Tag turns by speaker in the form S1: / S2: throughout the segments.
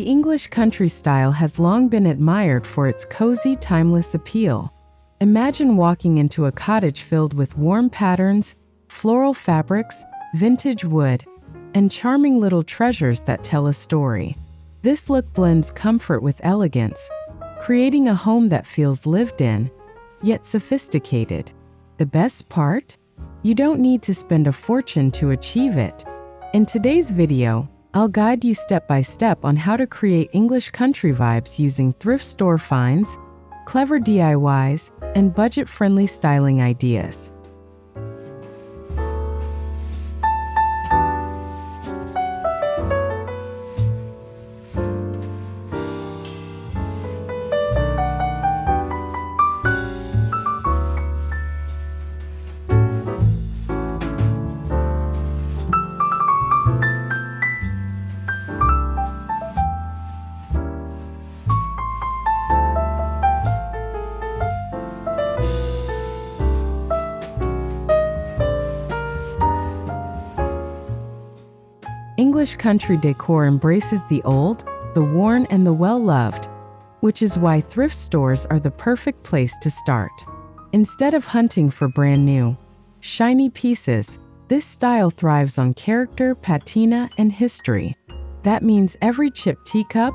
S1: The English country style has long been admired for its cozy, timeless appeal. Imagine walking into a cottage filled with warm patterns, floral fabrics, vintage wood, and charming little treasures that tell a story. This look blends comfort with elegance, creating a home that feels lived in, yet sophisticated. The best part? You don't need to spend a fortune to achieve it. In today's video, I'll guide you step by step on how to create English country vibes using thrift store finds, clever DIYs, and budget-friendly styling ideas. English country decor embraces the old, the worn, and the well-loved, which is why thrift stores are the perfect place to start. Instead of hunting for brand new, shiny pieces, this style thrives on character, patina, and history. That means every chipped teacup,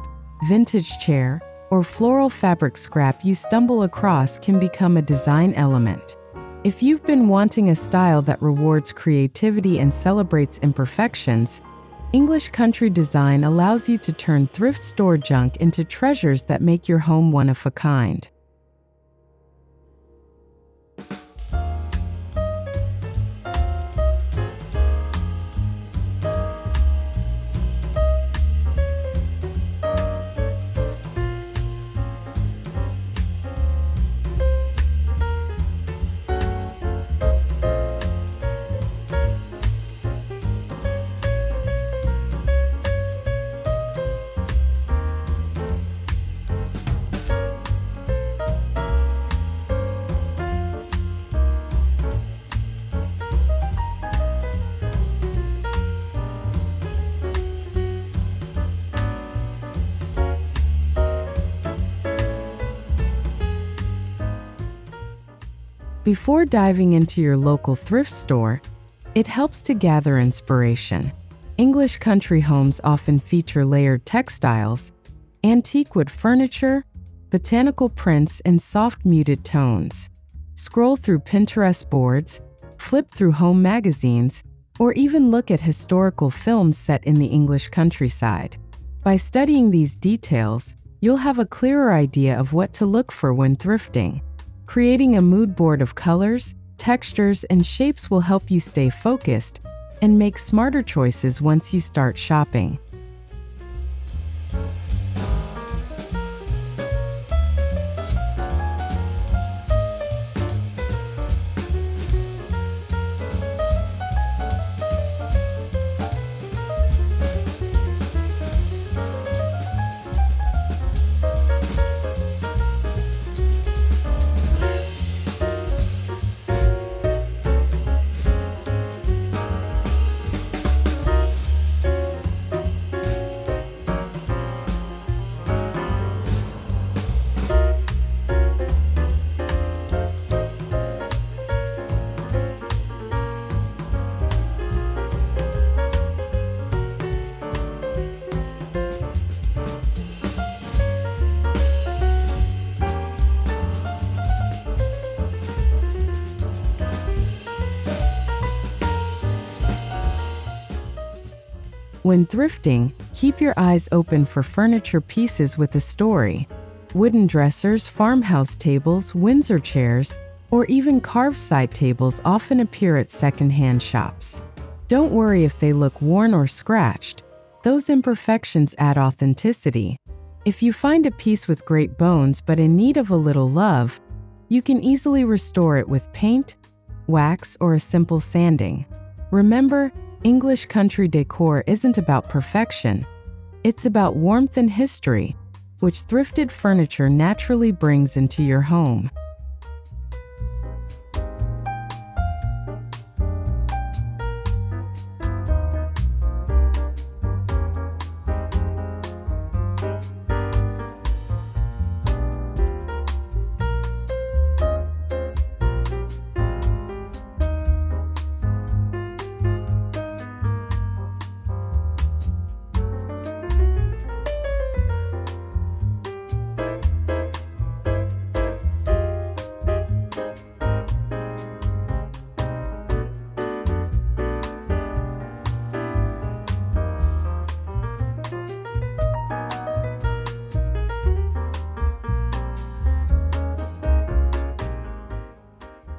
S1: vintage chair, or floral fabric scrap you stumble across can become a design element. If you've been wanting a style that rewards creativity and celebrates imperfections, English country design allows you to turn thrift store junk into treasures that make your home one of a kind. Before diving into your local thrift store, it helps to gather inspiration. English country homes often feature layered textiles, antique wood furniture, botanical prints, and soft muted tones. Scroll through Pinterest boards, flip through home magazines, or even look at historical films set in the English countryside. By studying these details, you'll have a clearer idea of what to look for when thrifting. Creating a mood board of colors, textures, and shapes will help you stay focused and make smarter choices once you start shopping. When thrifting, keep your eyes open for furniture pieces with a story. Wooden dressers, farmhouse tables, Windsor chairs, or even carved side tables often appear at secondhand shops. Don't worry if they look worn or scratched. Those imperfections add authenticity. If you find a piece with great bones but in need of a little love, you can easily restore it with paint, wax, or a simple sanding. Remember, English country decor isn't about perfection. It's about warmth and history, which thrifted furniture naturally brings into your home.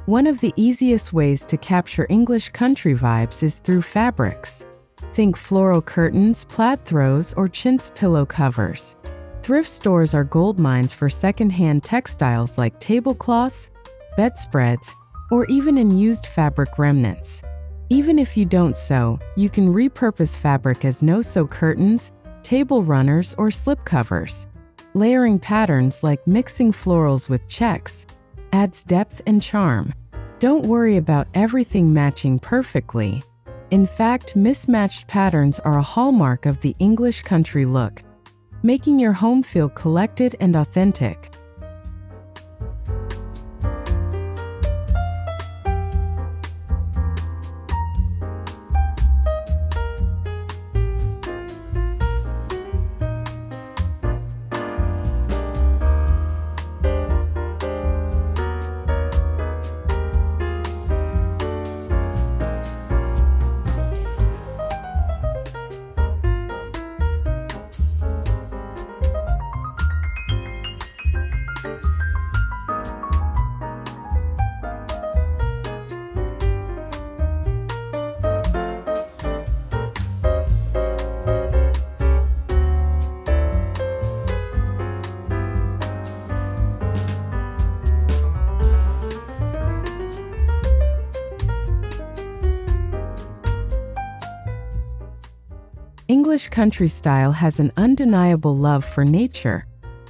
S1: One of the easiest ways to capture English country vibes is through fabrics. Think floral curtains, plaid throws, or chintz pillow covers. Thrift stores are goldmines for secondhand textiles like tablecloths, bedspreads, or even unused fabric remnants. Even if you don't sew, you can repurpose fabric as no-sew curtains, table runners, or slipcovers. Layering patterns like mixing florals with checks adds depth and charm. Don't worry about everything matching perfectly. In fact, mismatched patterns are a hallmark of the English country look, making your home feel collected and authentic. English country style has an undeniable love for nature,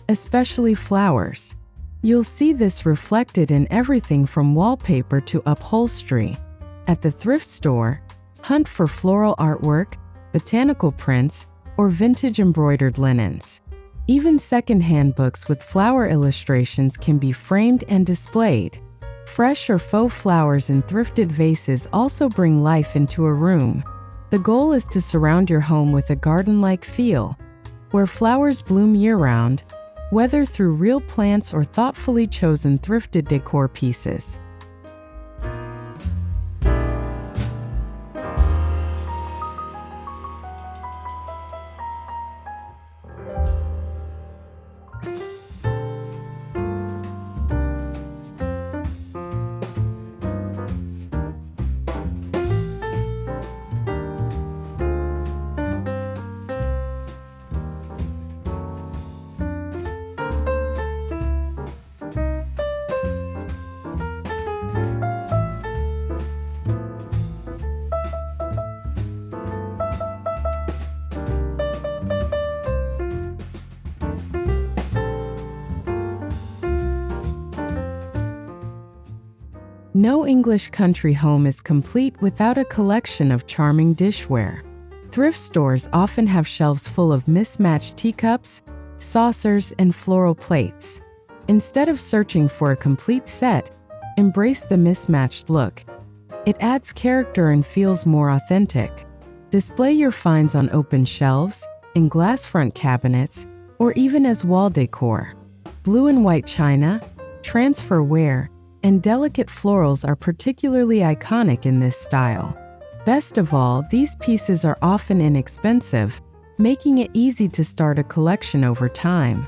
S1: especially flowers. You'll see this reflected in everything from wallpaper to upholstery. At the thrift store, hunt for floral artwork, botanical prints, or vintage embroidered linens. Even secondhand books with flower illustrations can be framed and displayed. Fresh or faux flowers in thrifted vases also bring life into a room. The goal is to surround your home with a garden-like feel, where flowers bloom year-round, whether through real plants or thoughtfully chosen thrifted decor pieces. No English country home is complete without a collection of charming dishware. Thrift stores often have shelves full of mismatched teacups, saucers, and floral plates. Instead of searching for a complete set, embrace the mismatched look. It adds character and feels more authentic. Display your finds on open shelves, in glass front cabinets, or even as wall decor. Blue and white china, transfer ware, and delicate florals are particularly iconic in this style. Best of all, these pieces are often inexpensive, making it easy to start a collection over time.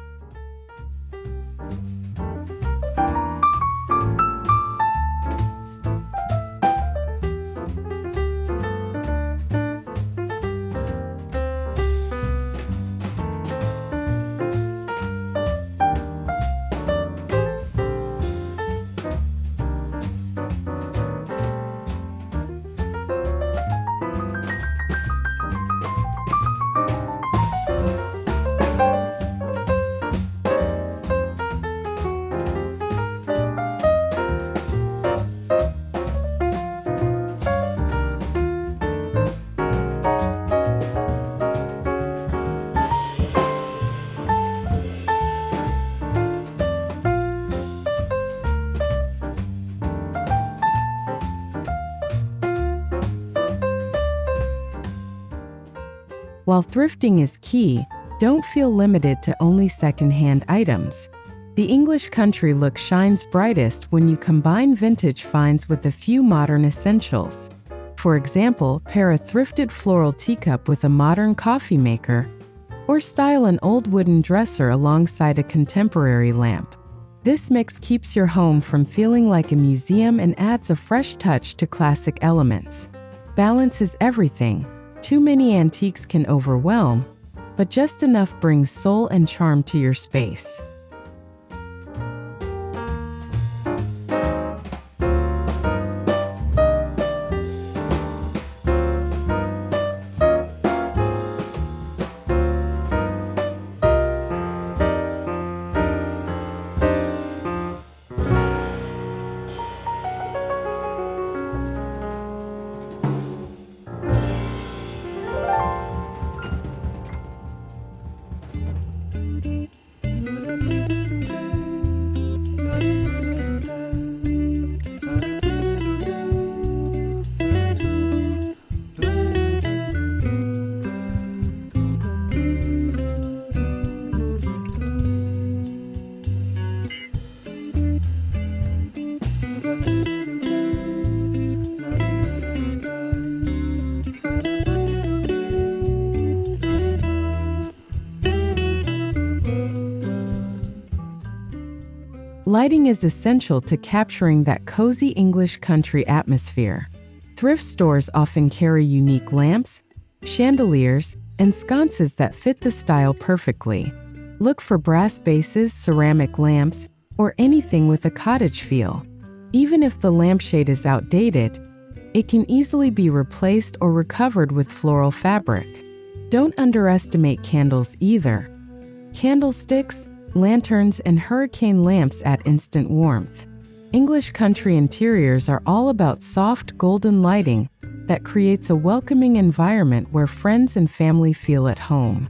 S1: While thrifting is key, don't feel limited to only secondhand items. The English country look shines brightest when you combine vintage finds with a few modern essentials. For example, pair a thrifted floral teacup with a modern coffee maker, or style an old wooden dresser alongside a contemporary lamp. This mix keeps your home from feeling like a museum and adds a fresh touch to classic elements. Balance is everything. Too many antiques can overwhelm, but just enough brings soul and charm to your space. Lighting is essential to capturing that cozy English country atmosphere. Thrift stores often carry unique lamps, chandeliers, and sconces that fit the style perfectly. Look for brass bases, ceramic lamps, or anything with a cottage feel. Even if the lampshade is outdated, it can easily be replaced or recovered with floral fabric. Don't underestimate candles either. Candlesticks, lanterns, and hurricane lamps add instant warmth. English country interiors are all about soft, golden lighting that creates a welcoming environment where friends and family feel at home.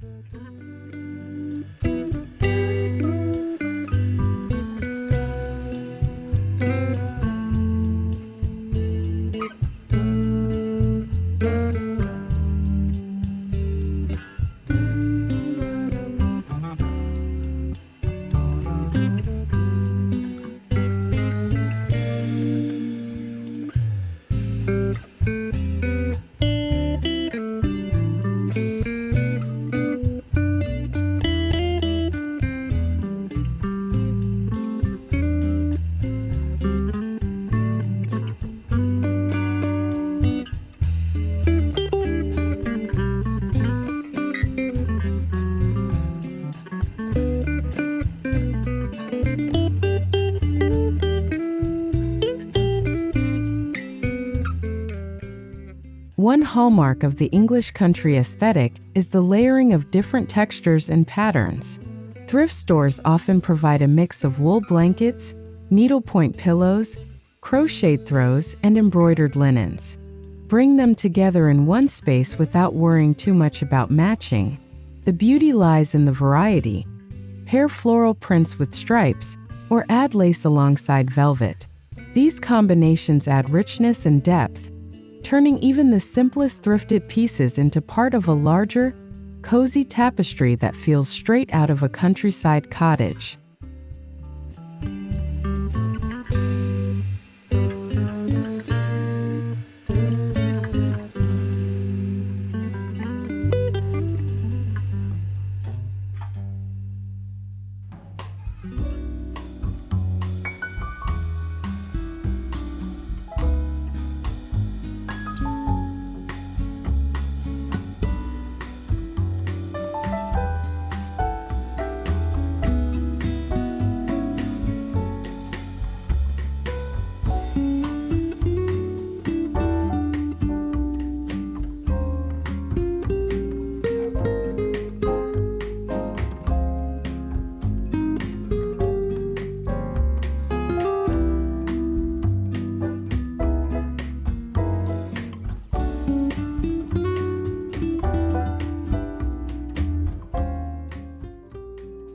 S1: One hallmark of the English country aesthetic is the layering of different textures and patterns. Thrift stores often provide a mix of wool blankets, needlepoint pillows, crocheted throws, and embroidered linens. Bring them together in one space without worrying too much about matching. The beauty lies in the variety. Pair floral prints with stripes, or add lace alongside velvet. These combinations add richness and depth, turning even the simplest thrifted pieces into part of a larger, cozy tapestry that feels straight out of a countryside cottage.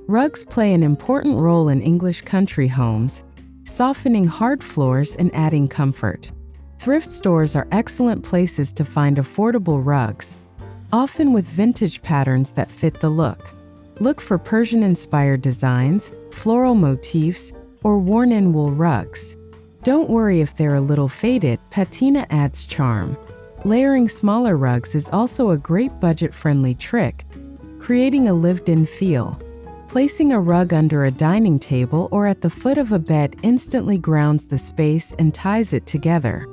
S1: Rugs play an important role in English country homes, softening hard floors and adding comfort. Thrift stores are excellent places to find affordable rugs, often with vintage patterns that fit the look. Look for Persian-inspired designs, floral motifs, or worn-in wool rugs. Don't worry if they're a little faded, patina adds charm. Layering smaller rugs is also a great budget-friendly trick, creating a lived-in feel. Placing a rug under a dining table or at the foot of a bed instantly grounds the space and ties it together.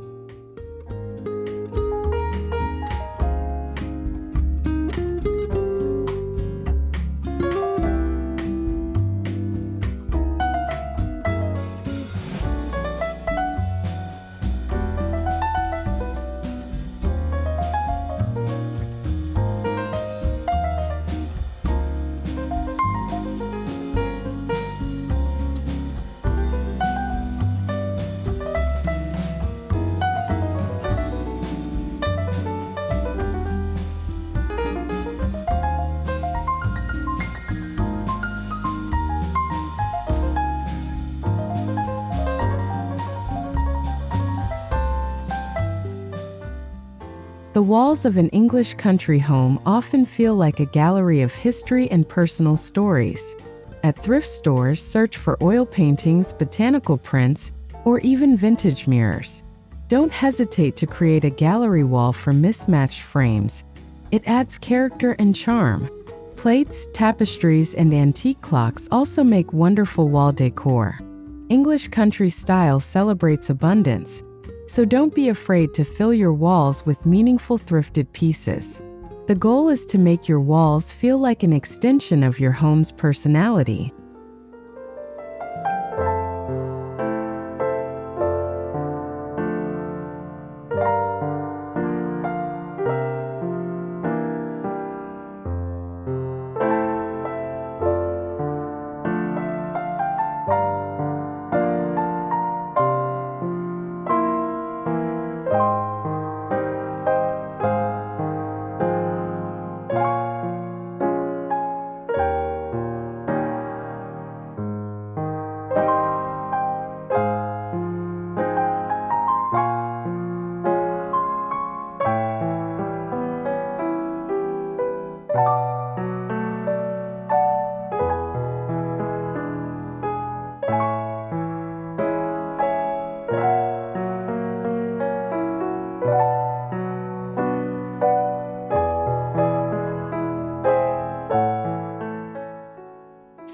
S1: The walls of an English country home often feel like a gallery of history and personal stories. At thrift stores, search for oil paintings, botanical prints, or even vintage mirrors. Don't hesitate to create a gallery wall from mismatched frames. It adds character and charm. Plates, tapestries, and antique clocks also make wonderful wall decor. English country style celebrates abundance, so don't be afraid to fill your walls with meaningful thrifted pieces. The goal is to make your walls feel like an extension of your home's personality.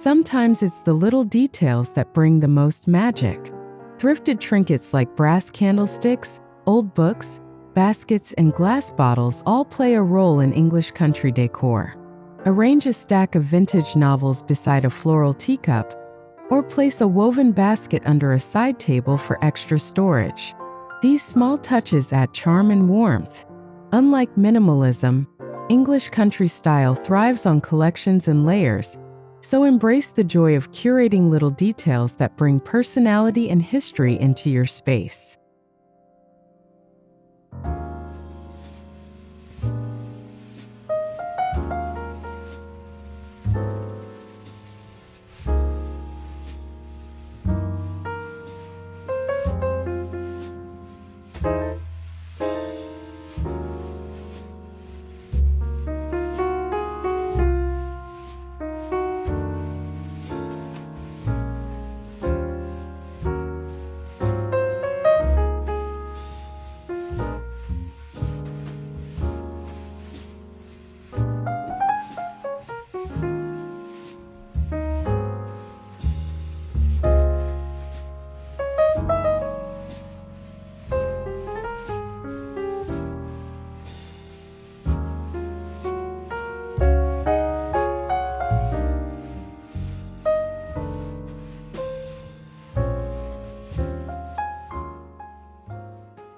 S1: Sometimes it's the little details that bring the most magic. Thrifted trinkets like brass candlesticks, old books, baskets, and glass bottles all play a role in English country decor. Arrange a stack of vintage novels beside a floral teacup, or place a woven basket under a side table for extra storage. These small touches add charm and warmth. Unlike minimalism, English country style thrives on collections and layers, so embrace the joy of curating little details that bring personality and history into your space.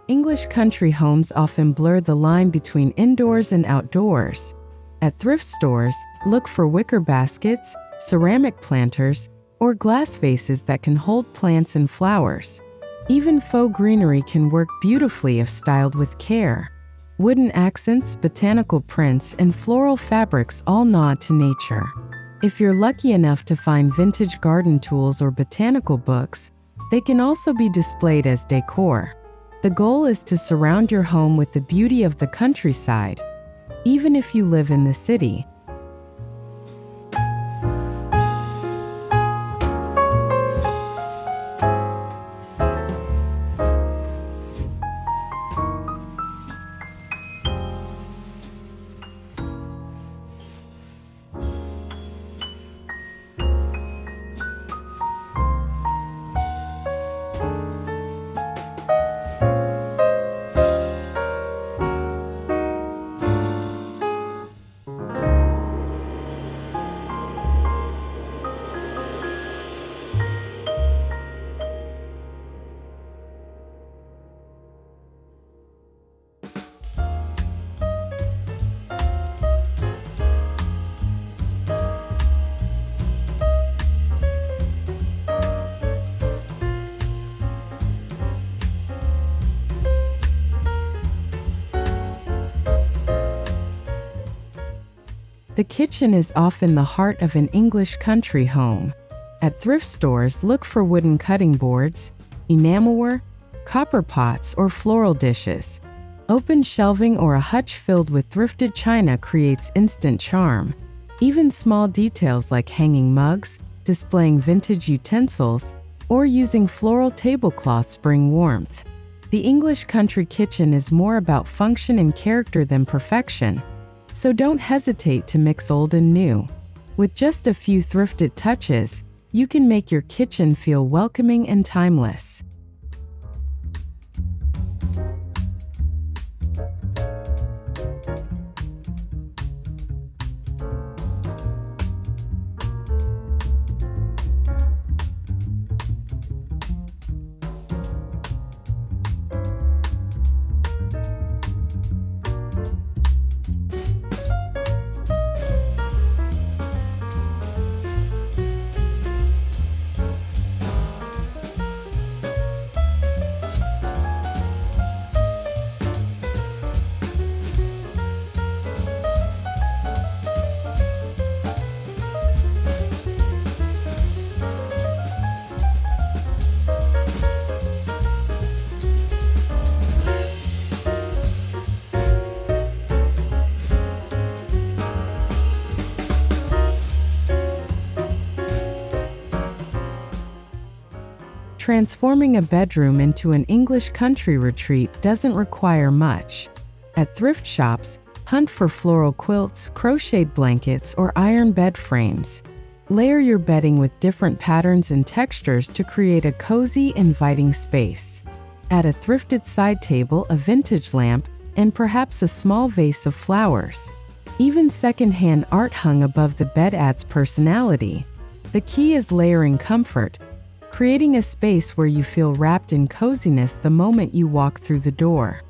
S1: English country homes often blur the line between indoors and outdoors. At thrift stores, look for wicker baskets, ceramic planters, or glass vases that can hold plants and flowers. Even faux greenery can work beautifully if styled with care. Wooden accents, botanical prints, and floral fabrics all nod to nature. If you're lucky enough to find vintage garden tools or botanical books, they can also be displayed as decor. The goal is to surround your home with the beauty of the countryside, even if you live in the city. The kitchen is often the heart of an English country home. At thrift stores, look for wooden cutting boards, enamelware, copper pots, or floral dishes. Open shelving or a hutch filled with thrifted china creates instant charm. Even small details like hanging mugs, displaying vintage utensils, or using floral tablecloths bring warmth. The English country kitchen is more about function and character than perfection, so don't hesitate to mix old and new. With just a few thrifted touches, you can make your kitchen feel welcoming and timeless. Transforming a bedroom into an English country retreat doesn't require much. At thrift shops, hunt for floral quilts, crocheted blankets, or iron bed frames. Layer your bedding with different patterns and textures to create a cozy, inviting space. Add a thrifted side table, a vintage lamp, and perhaps a small vase of flowers. Even secondhand art hung above the bed adds personality. The key is layering comfort, creating a space where you feel wrapped in coziness the moment you walk through the door.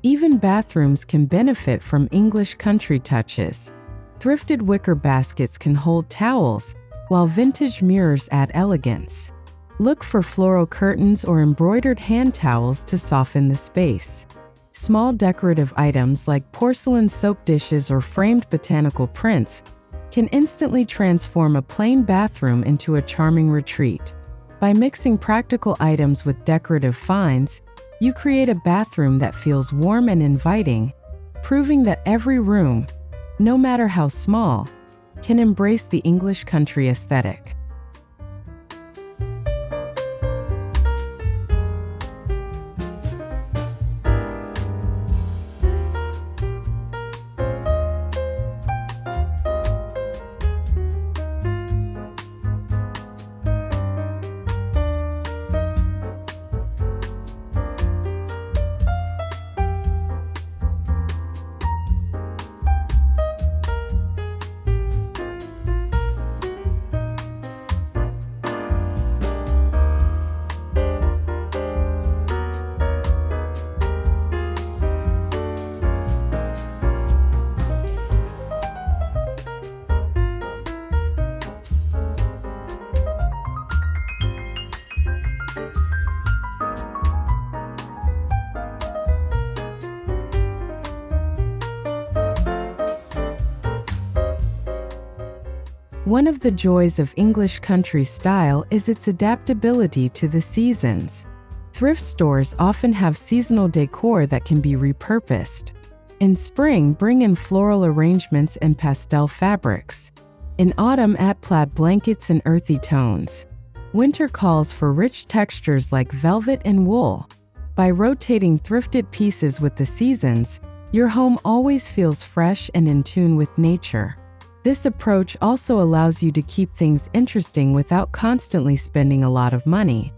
S1: Even bathrooms can benefit from English country touches. Thrifted wicker baskets can hold towels, while vintage mirrors add elegance. Look for floral curtains or embroidered hand towels to soften the space. Small decorative items like porcelain soap dishes or framed botanical prints can instantly transform a plain bathroom into a charming retreat. By mixing practical items with decorative finds, you create a bathroom that feels warm and inviting, proving that every room, no matter how small, can embrace the English country aesthetic. One of the joys of English country style is its adaptability to the seasons. Thrift stores often have seasonal decor that can be repurposed. In spring, bring in floral arrangements and pastel fabrics. In autumn, add plaid blankets and earthy tones. Winter calls for rich textures like velvet and wool. By rotating thrifted pieces with the seasons, your home always feels fresh and in tune with nature. This approach also allows you to keep things interesting without constantly spending a lot of money.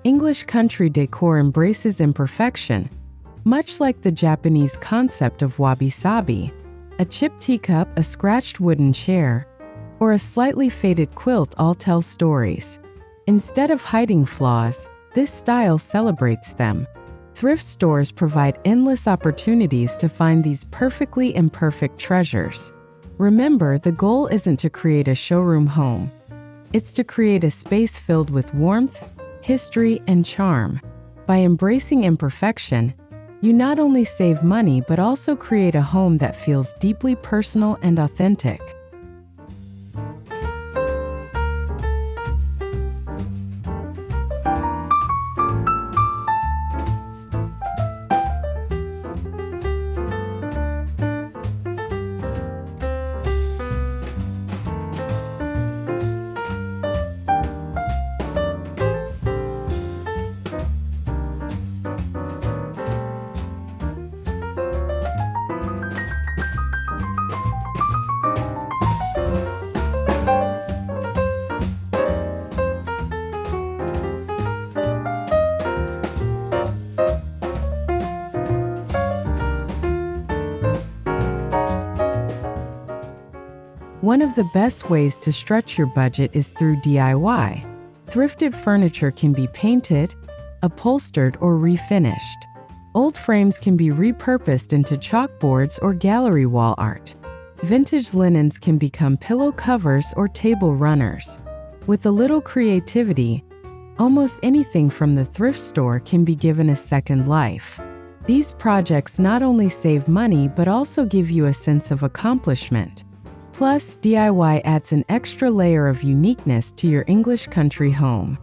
S1: English country decor embraces imperfection, much like the Japanese concept of Wabi-Sabi. A chipped teacup, a scratched wooden chair, or a slightly faded quilt all tell stories. Instead of hiding flaws, this style celebrates them. Thrift stores provide endless opportunities to find these perfectly imperfect treasures. Remember, the goal isn't to create a showroom home. It's to create a space filled with warmth, history, and charm. By embracing imperfection, you not only save money but also create a home that feels deeply personal and authentic. One of the best ways to stretch your budget is through DIY. Thrifted furniture can be painted, upholstered, or refinished. Old frames can be repurposed into chalkboards or gallery wall art. Vintage linens can become pillow covers or table runners. With a little creativity, almost anything from the thrift store can be given a second life. These projects not only save money but also give you a sense of accomplishment. Plus, DIY adds an extra layer of uniqueness to your English country home.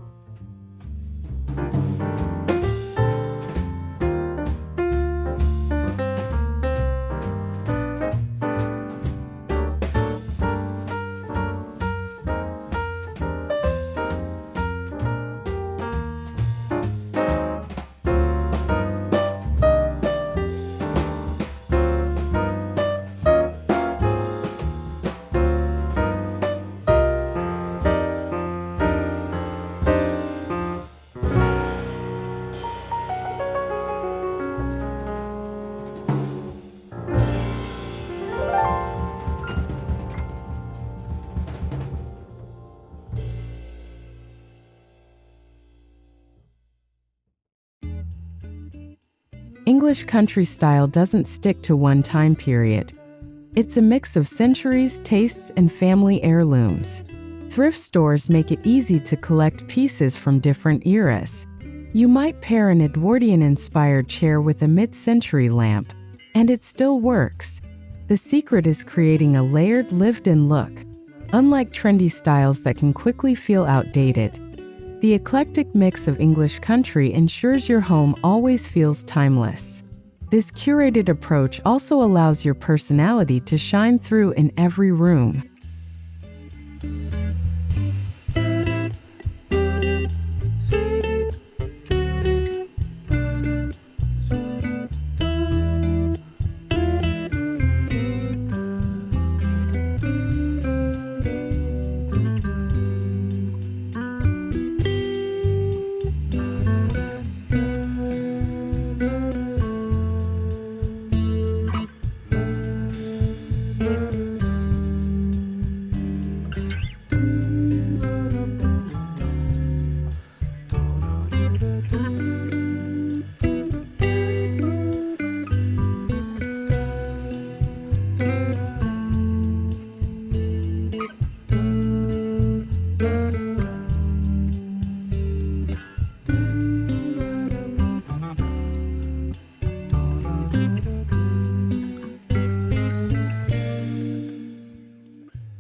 S1: English country style doesn't stick to one time period. It's a mix of centuries, tastes, and family heirlooms. Thrift stores make it easy to collect pieces from different eras. You might pair an Edwardian-inspired chair with a mid-century lamp, and it still works. The secret is creating a layered, lived-in look. Unlike trendy styles that can quickly feel outdated, the eclectic mix of English country ensures your home always feels timeless. This curated approach also allows your personality to shine through in every room.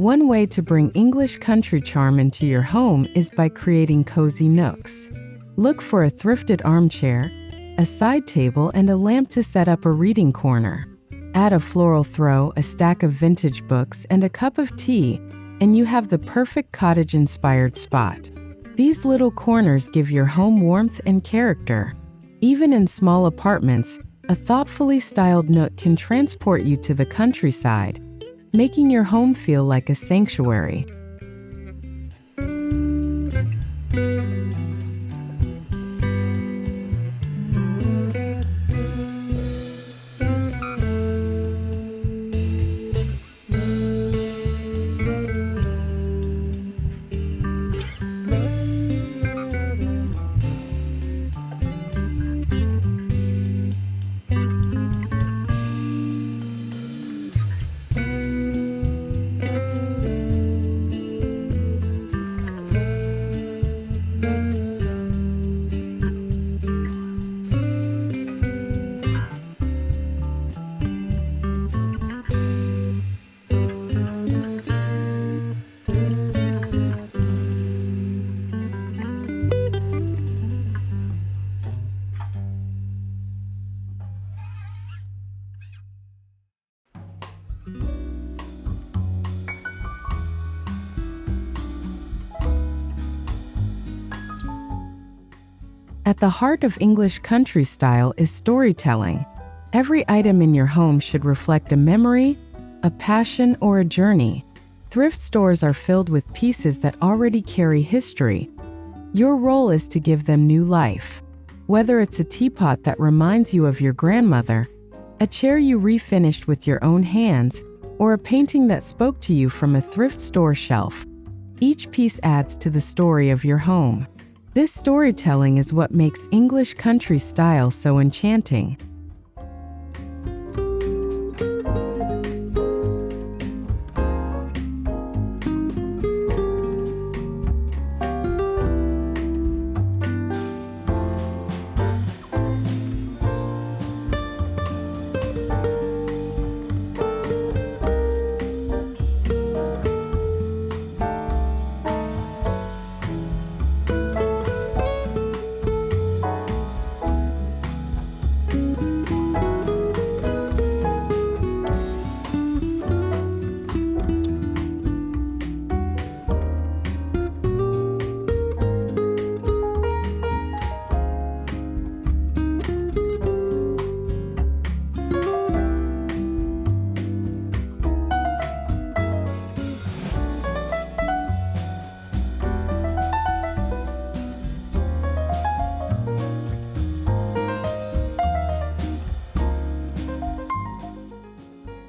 S1: One way to bring English country charm into your home is by creating cozy nooks. Look for a thrifted armchair, a side table, and a lamp to set up a reading corner. Add a floral throw, a stack of vintage books, and a cup of tea, and you have the perfect cottage-inspired spot. These little corners give your home warmth and character. Even in small apartments, a thoughtfully styled nook can transport you to the countryside, making your home feel like a sanctuary. At the heart of English country style is storytelling. Every item in your home should reflect a memory, a passion, or a journey. Thrift stores are filled with pieces that already carry history. Your role is to give them new life. Whether it's a teapot that reminds you of your grandmother, a chair you refinished with your own hands, or a painting that spoke to you from a thrift store shelf, each piece adds to the story of your home. This storytelling is what makes English country style so enchanting.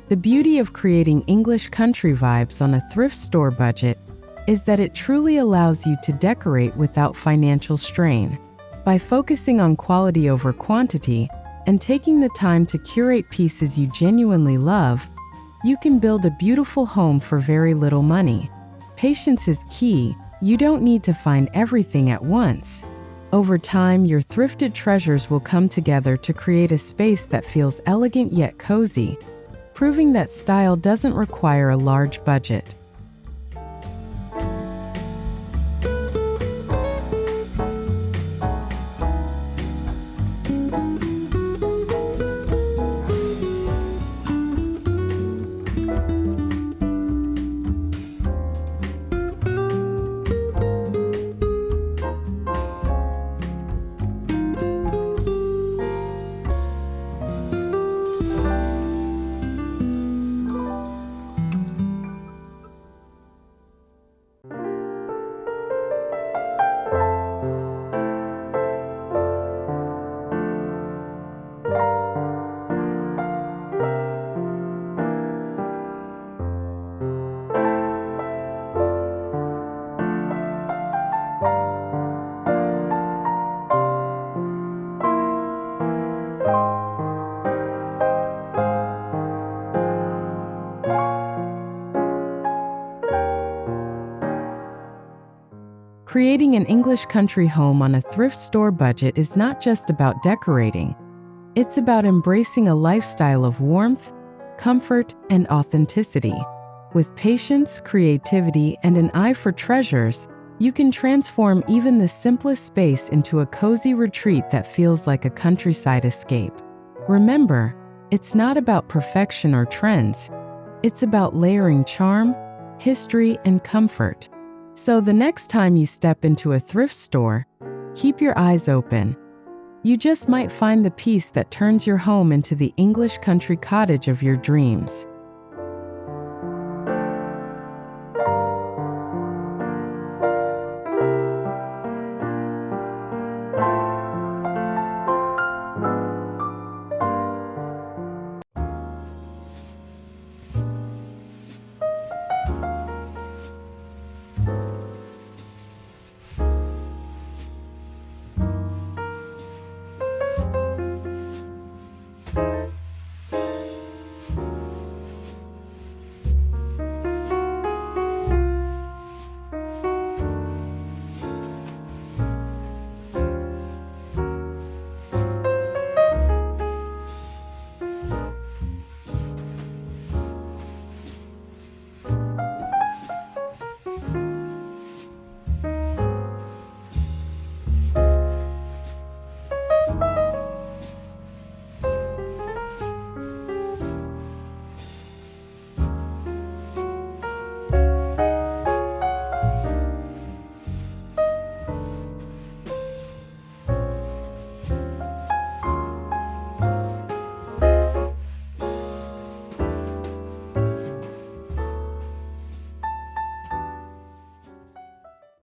S1: The beauty of creating English country vibes on a thrift store budget is that it truly allows you to decorate without financial strain. By focusing on quality over quantity and taking the time to curate pieces you genuinely love, you can build a beautiful home for very little money. Patience is key. You don't need to find everything at once. Over time, your thrifted treasures will come together to create a space that feels elegant yet cozy, proving that style doesn't require a large budget. Creating an English country home on a thrift store budget is not just about decorating. It's about embracing a lifestyle of warmth, comfort, and authenticity. With patience, creativity, and an eye for treasures, you can transform even the simplest space into a cozy retreat that feels like a countryside escape. Remember, it's not about perfection or trends. It's about layering charm, history, and comfort. So the next time you step into a thrift store, keep your eyes open. You just might find the piece that turns your home into the English country cottage of your dreams.